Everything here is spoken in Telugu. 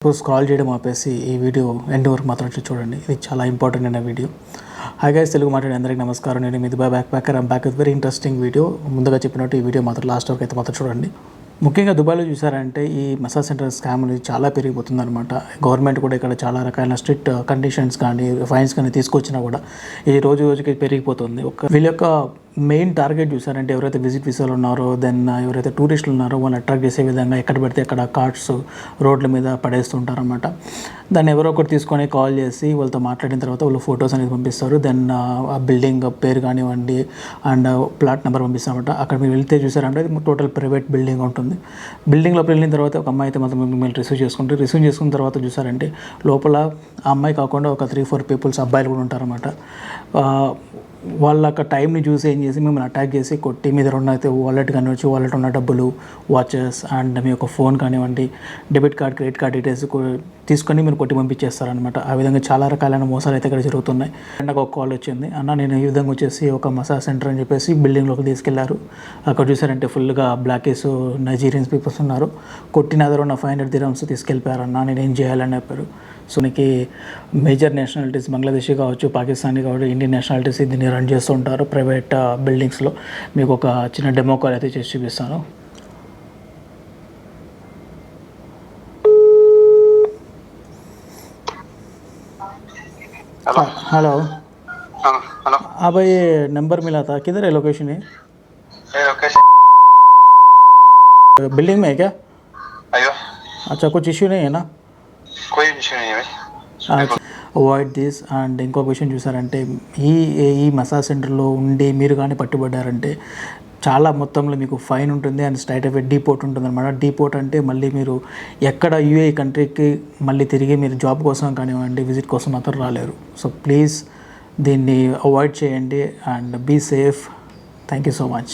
స్క్రాల్ చేయడం ఆపేసి ఈ వీడియో ఎండ్ వరకు మాత్రం చూడండి. ఇది చాలా ఇంపార్టెంట్ అయిన వీడియో. హాయ్ గైస్, తెలుగు మాట్లాడే అందరికీ నమస్కారం. నేను Mithuba backpacker. I'm back with very interesting video. ముందుగా చెప్పినట్టు ఈ వీడియో మాత్రం లాస్ట్ వరకు అయితే మాత్రం చూడండి. ముఖ్యంగా దుబాయ్లో చూసారంటే ఈ మసాజ్ సెంటర్ స్కామ్ అనేది చాలా పెరిగిపోతుంది అనమాట. గవర్నమెంట్ కూడా ఇక్కడ చాలా రకాల స్ట్రిక్ట్ కండిషన్స్ కానీ ఫైన్స్ కానీ తీసుకొచ్చినా కూడా ఈ రోజు రోజుకి పెరిగిపోతుంది. వీళ్ళ యొక్క మెయిన్ టార్గెట్ చూసారంటే ఎవరైతే విజిట్ వీసాలు ఉన్నారో, దెన్ ఎవరైతే టూరిస్టులు ఉన్నారో వాళ్ళని అట్రాక్ట్ చేసే విధంగా ఎక్కడ పెడితే అక్కడ కార్డ్స్ రోడ్ల మీద పడేస్తుంటారనమాట. దాన్ని ఎవరో ఒకటి తీసుకొని కాల్ చేసి వాళ్ళతో మాట్లాడిన తర్వాత వాళ్ళు ఫొటోస్ అనేది పంపిస్తారు. దెన్ ఆ బిల్డింగ్ పేరు కానివ్వండి అండ్ ప్లాట్ నెంబర్ పంపిస్తారన్నమాట. అక్కడ మీరు వెళ్తే చూసారంటే అది టోటల్ ప్రైవేట్ బిల్డింగ్ ఉంటుంది. బిల్డింగ్లోకి వెళ్ళిన తర్వాత ఒక అమ్మాయి అయితే మాత్రం మిమ్మల్ని రిసీవ్ చేసుకున్న తర్వాత చూసారంటే లోపల ఆ అమ్మాయి కాకుండా ఒక 3-4 పీపుల్స్ అబ్బాయిలు కూడా ఉంటారన్నమాట. వాళ్ళ యొక్క టైంని చూసి ఏం చేసి మిమ్మల్ని అటాక్ చేసి కొట్టి మీ దగ్గర ఉన్న అయితే వాలెట్ కానివచ్చు, వాలెట్ ఉన్న డబ్బులు, వాచెస్ అండ్ మీ యొక్క ఫోన్ కానివ్వండి, debit card, credit card details తీసుకొని మీరు కొట్టి పంపించేస్తారనమాట. ఆ విధంగా చాలా రకాలైన మోసాలు అయితే ఇక్కడ జరుగుతున్నాయి. నాకు ఒక కాల్ వచ్చింది, అన్న నేను ఈ విధంగా వచ్చేసి ఒక మసాజ్ సెంటర్ అని చెప్పేసి బిల్డింగ్లోకి తీసుకెళ్లారు. అక్కడ చూసారంటే ఫుల్గా బ్లాకేస్ నైజీరియన్స్ పీపుల్స్ ఉన్నారు. కొట్టిన దగ్గర ఉన్న 500 dirhams తీసుకెళ్ళిపోయారన్న. నేను ఏం చేయాలని చెప్పారు. సో నీకు మేజర్ నేషనాలిటీస్ బంగ్లాదేశీ కావచ్చు, పాకిస్తానీ కావచ్చు, ఇండియన్ నేషనాలిటీస్ దీన్ని రన్ చేస్తూ ఉంటారు ప్రైవేట్ బిల్డింగ్స్లో. మీకు ఒక చిన్న డెమో కాల్ అయితే చేసి చూపిస్తాను. Hello hello. हाँ भाई, ये नंबर मिला था, किधर है लोकेशन? है लोकेशन बिल्डिंग में है क्या? अयो अच्छा, कुछ इश्यू नहीं है ना? कोई इशू नहीं है भाई। Avoid this. అండ్ ఇంకొక విషయం చూసారంటే ఈ మసాజ్ సెంటర్లో ఉండి మీరు కానీ పట్టుబడ్డారంటే చాలా మొత్తంలో మీకు ఫైన్ ఉంటుంది అండ్ స్ట్రైట్ అవే డీపోర్ట్ ఉంటుంది అనమాట. డీపోర్ట్ అంటే మళ్ళీ మీరు ఎక్కడ యూఏఈ కంట్రీకి మళ్ళీ తిరిగి మీరు జాబ్ కోసం కానివ్వండి, విజిట్ కోసం మాత్రం రాలేరు. సో ప్లీజ్ దీన్ని అవాయిడ్ చేయండి and be safe. Thank you so much.